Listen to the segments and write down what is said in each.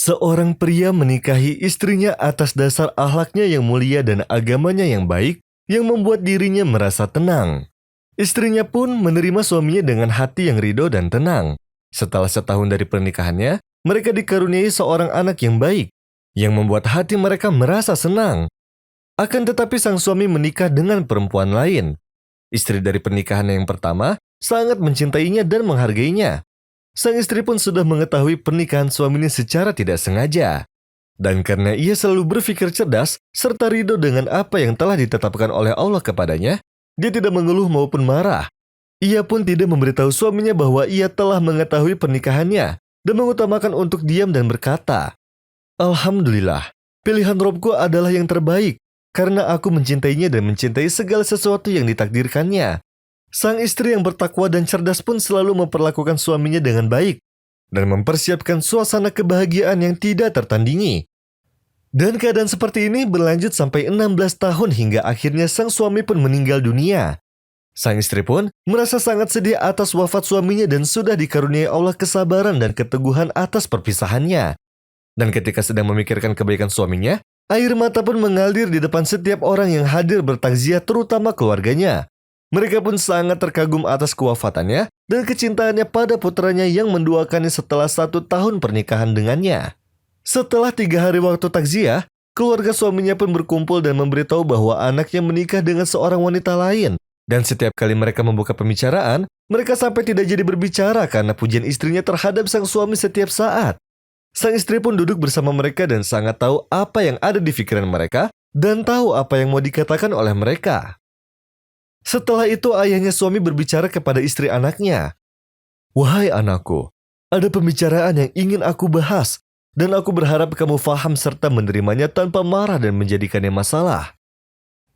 Seorang pria menikahi istrinya atas dasar akhlaknya yang mulia dan agamanya yang baik, yang membuat dirinya merasa tenang. Istrinya pun menerima suaminya dengan hati yang ridho dan tenang. Setelah setahun dari pernikahannya, mereka dikaruniai seorang anak yang baik, yang membuat hati mereka merasa senang. Akan tetapi sang suami menikah dengan perempuan lain. Istri dari pernikahan yang pertama sangat mencintainya dan menghargainya. Sang istri pun sudah mengetahui pernikahan suaminya secara tidak sengaja. Dan karena ia selalu berpikir cerdas serta ridho dengan apa yang telah ditetapkan oleh Allah kepadanya, dia tidak mengeluh maupun marah. Ia pun tidak memberitahu suaminya bahwa ia telah mengetahui pernikahannya dan mengutamakan untuk diam dan berkata, "Alhamdulillah, pilihan Robku adalah yang terbaik karena aku mencintainya dan mencintai segala sesuatu yang ditakdirkannya." Sang istri yang bertakwa dan cerdas pun selalu memperlakukan suaminya dengan baik dan mempersiapkan suasana kebahagiaan yang tidak tertandingi. Dan keadaan seperti ini berlanjut sampai 16 tahun hingga akhirnya sang suami pun meninggal dunia. Sang istri pun merasa sangat sedih atas wafat suaminya dan sudah dikaruniai Allah kesabaran dan keteguhan atas perpisahannya. Dan ketika sedang memikirkan kebaikan suaminya, air mata pun mengalir di depan setiap orang yang hadir bertakziah, terutama keluarganya. Mereka pun sangat terkagum atas kewafatannya dan kecintaannya pada putranya yang menduakannya setelah 1 tahun pernikahan dengannya. Setelah 3 hari waktu takziah, keluarga suaminya pun berkumpul dan memberitahu bahwa anaknya menikah dengan seorang wanita lain. Dan setiap kali mereka membuka pembicaraan, mereka sampai tidak jadi berbicara karena pujian istrinya terhadap sang suami setiap saat. Sang istri pun duduk bersama mereka dan sangat tahu apa yang ada di pikiran mereka dan tahu apa yang mau dikatakan oleh mereka. Setelah itu ayahnya suami berbicara kepada istri anaknya. "Wahai anakku, ada pembicaraan yang ingin aku bahas, dan aku berharap kamu faham serta menerimanya tanpa marah dan menjadikannya masalah."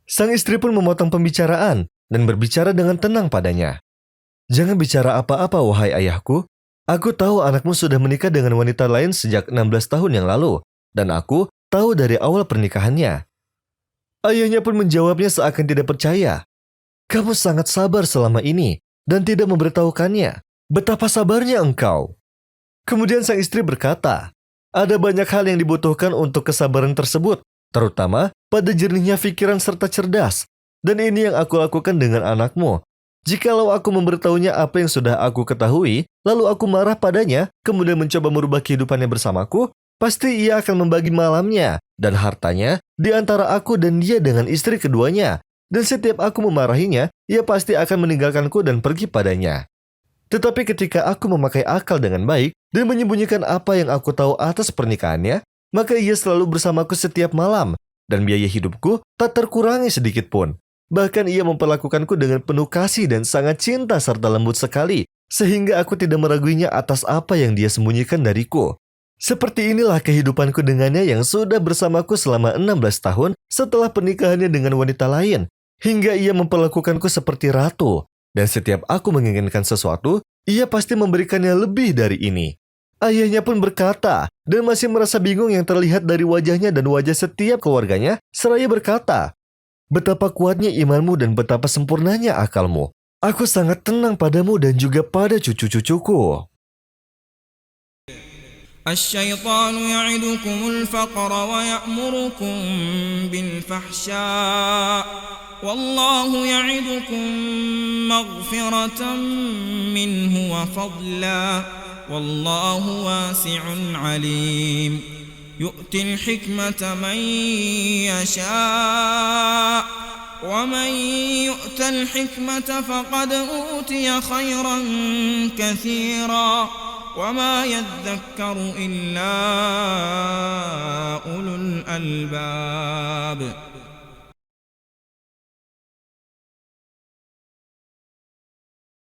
Sang istri pun memotong pembicaraan dan berbicara dengan tenang padanya. "Jangan bicara apa-apa wahai ayahku. Aku tahu anakmu sudah menikah dengan wanita lain sejak 16 tahun yang lalu, dan aku tahu dari awal pernikahannya." Ayahnya pun menjawabnya seakan tidak percaya. "Kamu sangat sabar selama ini dan tidak memberitahukannya. Betapa sabarnya engkau." Kemudian sang istri berkata, "Ada banyak hal yang dibutuhkan untuk kesabaran tersebut, terutama pada jernihnya pikiran serta cerdas. Dan ini yang aku lakukan dengan anakmu. Jikalau aku memberitahunya apa yang sudah aku ketahui, lalu aku marah padanya, kemudian mencoba merubah kehidupannya bersamaku, pasti ia akan membagi malamnya dan hartanya di antara aku dan dia dengan istri keduanya. Dan setiap aku memarahinya, ia pasti akan meninggalkanku dan pergi padanya. Tetapi ketika aku memakai akal dengan baik dan menyembunyikan apa yang aku tahu atas pernikahannya, maka ia selalu bersamaku setiap malam, dan biaya hidupku tak terkurangi sedikit pun. Bahkan ia memperlakukanku dengan penuh kasih dan sangat cinta serta lembut sekali, sehingga aku tidak meraguinya atas apa yang dia sembunyikan dariku. Seperti inilah kehidupanku dengannya yang sudah bersamaku selama 16 tahun setelah pernikahannya dengan wanita lain, hingga ia memperlakukanku seperti ratu, dan setiap aku menginginkan sesuatu, ia pasti memberikannya lebih dari ini." Ayahnya pun berkata, dan masih merasa bingung yang terlihat dari wajahnya dan wajah setiap keluarganya, seraya berkata, "Betapa kuatnya imanmu dan betapa sempurnanya akalmu. Aku sangat tenang padamu dan juga pada cucu-cucuku." الشيطان يعدكم الفقر ويأمركم بالفحشاء والله يعدكم مغفرة منه وفضلا والله واسع عليم يؤتي الحكمة من يشاء ومن يؤت الحكمة فقد أوتي خيرا كثيرا وما يذكر إلا أولو الألباب